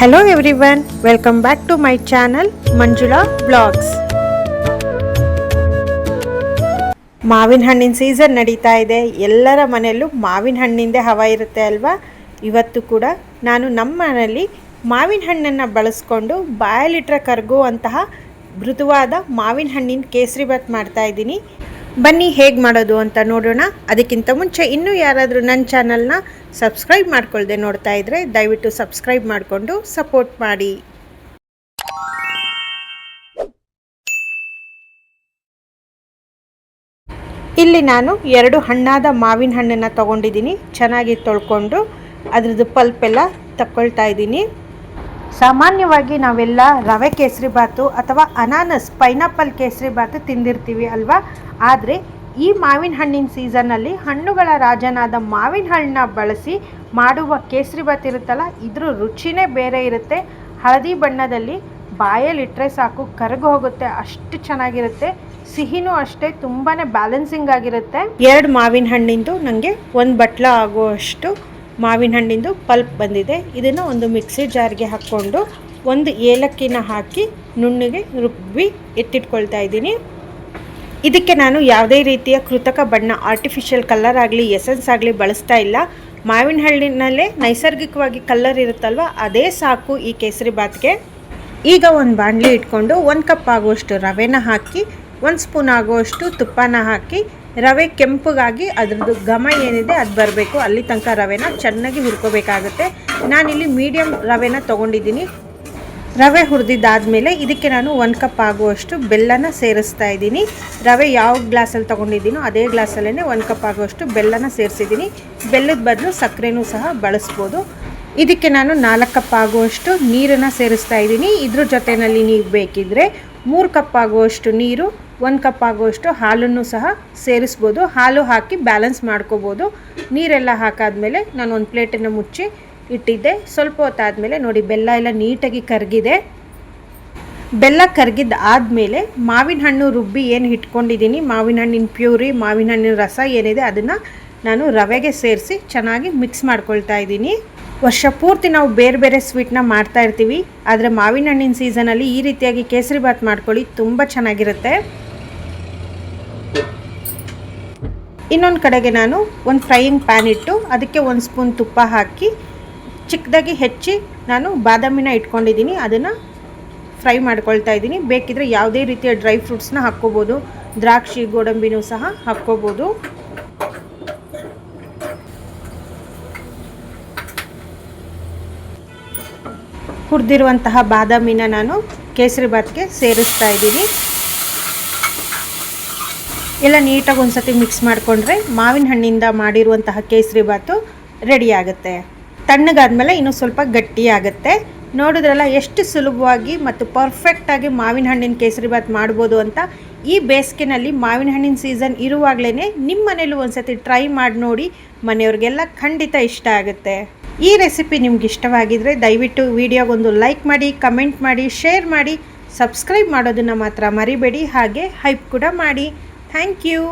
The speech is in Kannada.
Hello everyone, welcome back to my channel Manjula Vlogs. ಮಾವಿನ ಹಣ್ಣಿನ ಸೀಸನ್ ನಡೀತಾ ಇದೆ. ಎಲ್ಲರ ಮನೆಯಲ್ಲೂ ಮಾವಿನ ಹಣ್ಣಿಂದೇ ಹವಾ ಇರುತ್ತೆ ಅಲ್ವಾ. ಇವತ್ತು ಕೂಡ ನಾನು ನಮ್ಮ ಮನೆಯಲ್ಲಿ ಮಾವಿನ ಹಣ್ಣನ್ನು ಬಳಸ್ಕೊಂಡು ಬಾಯಲ್ಲಿಟ್ಟರೆ ಕರಗುವಂತಹ ಮೃದುವಾದ ಮಾವಿನ ಹಣ್ಣಿನ ಕೇಸರಿ ಬಾತ್ ಮಾಡ್ತಾ ಇದ್ದೀನಿ. ಬನ್ನಿ ಹೇಗೆ ಮಾಡೋದು ಅಂತ ನೋಡೋಣ. ಅದಕ್ಕಿಂತ ಮುಂಚೆ ಇನ್ನೂ ಯಾರಾದರೂ ನನ್ನ ಚಾನಲ್ನ ಸಬ್ಸ್ಕ್ರೈಬ್ ಮಾಡ್ಕೊಳ್ಳದೆ ನೋಡ್ತಾ ಇದ್ದರೆ ದಯವಿಟ್ಟು ಸಬ್ಸ್ಕ್ರೈಬ್ ಮಾಡಿಕೊಂಡು ಸಪೋರ್ಟ್ ಮಾಡಿ. ಇಲ್ಲಿ ನಾನು 2 ಹಣ್ಣಾದ ಮಾವಿನ ಹಣ್ಣನ್ನು ತೊಗೊಂಡಿದ್ದೀನಿ. ಚೆನ್ನಾಗಿ ತೊಳ್ಕೊಂಡು ಅದರದ್ದು ಪಲ್ಪೆಲ್ಲ ತಗೊಳ್ತಾ ಇದ್ದೀನಿ. ಸಾಮಾನ್ಯವಾಗಿ ನಾವೆಲ್ಲ ರವೆ ಕೇಸರಿ ಬಾತು ಅಥವಾ ಅನಾನಸ್ ಪೈನಾಪಲ್ ಕೇಸರಿ ಬಾತು ತಿಂದಿರ್ತೀವಿ ಅಲ್ವಾ. ಆದರೆ ಈ ಮಾವಿನ ಹಣ್ಣಿನ ಸೀಸನ್ನಲ್ಲಿ ಹಣ್ಣುಗಳ ರಾಜನಾದ ಮಾವಿನ ಹಣ್ಣನ್ನ ಬಳಸಿ ಮಾಡುವ ಕೇಸರಿ ಬಾತ್ ಇರುತ್ತಲ್ಲ, ಇದ್ರ ರುಚಿನೇ ಬೇರೆ ಇರುತ್ತೆ. ಹಳದಿ ಬಣ್ಣದಲ್ಲಿ ಬಾಯಲ್ಲಿಟ್ಟರೆ ಸಾಕು ಕರಗಿ ಹೋಗುತ್ತೆ, ಅಷ್ಟು ಚೆನ್ನಾಗಿರುತ್ತೆ. ಸಿಹಿನೂ ಅಷ್ಟೇ, ತುಂಬಾ ಬ್ಯಾಲೆನ್ಸಿಂಗ್ ಆಗಿರುತ್ತೆ. 2 ಮಾವಿನ ಹಣ್ಣಿಂದು ನನಗೆ 1 ಬಟ್ಲ ಆಗುವಷ್ಟು ಮಾವಿನ ಹಣ್ಣಿಂದು ಪಲ್ಪ್ ಬಂದಿದೆ. ಇದನ್ನು ಒಂದು ಮಿಕ್ಸಿ ಜಾರ್ಗೆ ಹಾಕ್ಕೊಂಡು 1 ಏಲಕ್ಕಿನ ಹಾಕಿ ನುಣ್ಣಗೆ ರುಬ್ಬಿ ಎತ್ತಿಟ್ಕೊಳ್ತಾ ಇದ್ದೀನಿ. ಇದಕ್ಕೆ ನಾನು ಯಾವುದೇ ರೀತಿಯ ಕೃತಕ ಬಣ್ಣ, ಆರ್ಟಿಫಿಷಿಯಲ್ ಕಲರ್ ಆಗಲಿ ಎಸೆನ್ಸ್ ಆಗಲಿ ಬಳಸ್ತಾ ಇಲ್ಲ. ಮಾವಿನ ಹಣ್ಣಿನಲ್ಲೇ ನೈಸರ್ಗಿಕವಾಗಿ ಕಲರ್ ಇರುತ್ತಲ್ವ, ಅದೇ ಸಾಕು ಈ ಕೇಸರಿ ಬಾತ್ಗೆ. ಈಗ ಒಂದು ಬಾಣಲಿ ಇಟ್ಕೊಂಡು 1 ಕಪ್ ಆಗುವಷ್ಟು ರವೆನ ಹಾಕಿ 1 ಸ್ಪೂನ್ ಆಗುವಷ್ಟು ತುಪ್ಪನ ಹಾಕಿ ರವೆ ಕೆಂಪಗಾಗಿ ಅದರದ್ದು ಘಮ ಏನಿದೆ ಅದು ಬರಬೇಕು, ಅಲ್ಲಿ ತನಕ ರವೆನ ಚೆನ್ನಾಗಿ ಹುರ್ಕೋಬೇಕಾಗುತ್ತೆ. ನಾನಿಲ್ಲಿ ಮೀಡಿಯಮ್ ರವೆನ ತೊಗೊಂಡಿದ್ದೀನಿ. ರವೆ ಹುರಿದಿದ್ದಾದಮೇಲೆ ಇದಕ್ಕೆ ನಾನು 1 ಕಪ್ ಆಗುವಷ್ಟು ಬೆಲ್ಲನ ಸೇರಿಸ್ತಾ ಇದ್ದೀನಿ. ರವೆ ಯಾವ ಗ್ಲಾಸಲ್ಲಿ ತೊಗೊಂಡಿದ್ದೀನೋ ಅದೇ ಗ್ಲಾಸಲ್ಲೇ 1 ಕಪ್ ಆಗುವಷ್ಟು ಬೆಲ್ಲನ ಸೇರಿಸಿದ್ದೀನಿ. ಬೆಲ್ಲದ ಬದಲು ಸಕ್ಕರೆನೂ ಸಹ ಬಳಸ್ಬೋದು. ಇದಕ್ಕೆ ನಾನು 4 ಕಪ್ ಆಗುವಷ್ಟು ನೀರನ್ನು ಸೇರಿಸ್ತಾ ಇದ್ದೀನಿ. ಇದ್ರ ಜೊತೆಯಲ್ಲಿ ನೀವು ಬೇಕಿದ್ದರೆ 3 ಕಪ್ ಆಗುವಷ್ಟು ನೀರು, 1 ಕಪ್ ಆಗುವಷ್ಟು ಹಾಲನ್ನು ಸಹ ಸೇರಿಸ್ಬೋದು. ಹಾಲು ಹಾಕಿ ಬ್ಯಾಲೆನ್ಸ್ ಮಾಡ್ಕೋಬೋದು. ನೀರೆಲ್ಲ ಹಾಕಾದ್ಮೇಲೆ ನಾನು ಒಂದು ಪ್ಲೇಟನ್ನು ಮುಚ್ಚಿ ಇಟ್ಟಿದ್ದೆ. ಸ್ವಲ್ಪ ಹೊತ್ತಾದಮೇಲೆ ನೋಡಿ ಬೆಲ್ಲ ಎಲ್ಲ ನೀಟಾಗಿ ಕರಗಿದೆ. ಬೆಲ್ಲ ಕರಗಿದ್ದು ಆದಮೇಲೆ ಮಾವಿನ ಹಣ್ಣು ರುಬ್ಬಿ ಏನು ಇಟ್ಕೊಂಡಿದ್ದೀನಿ, ಮಾವಿನ ಹಣ್ಣಿನ ಪ್ಯೂರಿ, ಮಾವಿನ ಹಣ್ಣಿನ ರಸ ಏನಿದೆ ಅದನ್ನು ನಾನು ರವೆಗೆ ಸೇರಿಸಿ ಚೆನ್ನಾಗಿ ಮಿಕ್ಸ್ ಮಾಡ್ಕೊಳ್ತಾ ಇದ್ದೀನಿ. ವರ್ಷ ಪೂರ್ತಿ ನಾವು ಬೇರೆ ಬೇರೆ ಸ್ವೀಟ್ನ ಮಾಡ್ತಾ ಇರ್ತೀವಿ, ಆದರೆ ಮಾವಿನ ಹಣ್ಣಿನ ಸೀಸನಲ್ಲಿ ಈ ರೀತಿಯಾಗಿ ಕೇಸರಿ ಬಾತ್ ಮಾಡ್ಕೊಳ್ಳಿ, ತುಂಬ ಚೆನ್ನಾಗಿರುತ್ತೆ. ಇನ್ನೊಂದು ಕಡೆಗೆ ನಾನು ಒಂದು ಫ್ರೈಯಿಂಗ್ ಪ್ಯಾನ್ ಇಟ್ಟು ಅದಕ್ಕೆ 1 ಸ್ಪೂನ್ ತುಪ್ಪ ಹಾಕಿ ಚಿಕ್ಕದಾಗಿ ಹೆಚ್ಚಿ ನಾನು ಬಾದಾಮಿನ ಇಟ್ಕೊಂಡಿದ್ದೀನಿ, ಅದನ್ನು ಫ್ರೈ ಮಾಡ್ಕೊಳ್ತಾ ಇದ್ದೀನಿ. ಬೇಕಿದ್ರೆ ಯಾವುದೇ ರೀತಿಯ ಡ್ರೈ ಫ್ರೂಟ್ಸ್ನ ಹಾಕ್ಕೋಬೋದು, ದ್ರಾಕ್ಷಿ ಗೋಡಂಬಿನೂ ಸಹ ಹಾಕ್ಕೋಬೋದು. ಹುರಿದಿರುವಂತಹ ಬಾದಾಮಿನ ನಾನು ಕೇಸರಿ ಬಾತ್ಗೆ ಸೇರಿಸ್ತಾ ಇದ್ದೀನಿ. ಎಲ್ಲ ನೀಟಾಗಿ ಒಂದು ಸತಿ ಮಿಕ್ಸ್ ಮಾಡಿಕೊಂಡ್ರೆ ಮಾವಿನ ಹಣ್ಣಿಂದ ಮಾಡಿರುವಂತಹ ಕೇಸರಿ ಬಾತು ರೆಡಿ ಆಗುತ್ತೆ. ತಣ್ಣಗಾದ್ಮೇಲೆ ಇನ್ನೂ ಸ್ವಲ್ಪ ಗಟ್ಟಿಯಾಗುತ್ತೆ. ನೋಡಿದ್ರಲ್ಲ ಎಷ್ಟು ಸುಲಭವಾಗಿ ಮತ್ತು ಪರ್ಫೆಕ್ಟಾಗಿ ಮಾವಿನ ಹಣ್ಣಿನ ಕೇಸರಿ ಬಾತ್ ಮಾಡ್ಬೋದು ಅಂತ. ಈ ಬೇಸಿಗೆನಲ್ಲಿ ಮಾವಿನ ಹಣ್ಣಿನ ಸೀಸನ್ ಇರುವಾಗಲೇ ನಿಮ್ಮ ಮನೇಲೂ ಒಂದು ಸತಿ ಟ್ರೈ ಮಾಡಿ ನೋಡಿ, ಮನೆಯವ್ರಿಗೆಲ್ಲ ಖಂಡಿತ ಇಷ್ಟ ಆಗುತ್ತೆ. ಈ ರೆಸಿಪಿ ನಿಮ್ಗೆ ಇಷ್ಟವಾಗಿದ್ದರೆ ದಯವಿಟ್ಟು ವಿಡಿಯೋಗೊಂದು ಲೈಕ್ ಮಾಡಿ, ಕಮೆಂಟ್ ಮಾಡಿ, ಶೇರ್ ಮಾಡಿ, ಸಬ್ಸ್ಕ್ರೈಬ್ ಮಾಡೋದನ್ನು ಮಾತ್ರ ಮರಿಬೇಡಿ. ಹಾಗೆ ಹೈಪ್ ಕೂಡ ಮಾಡಿ. Thank you.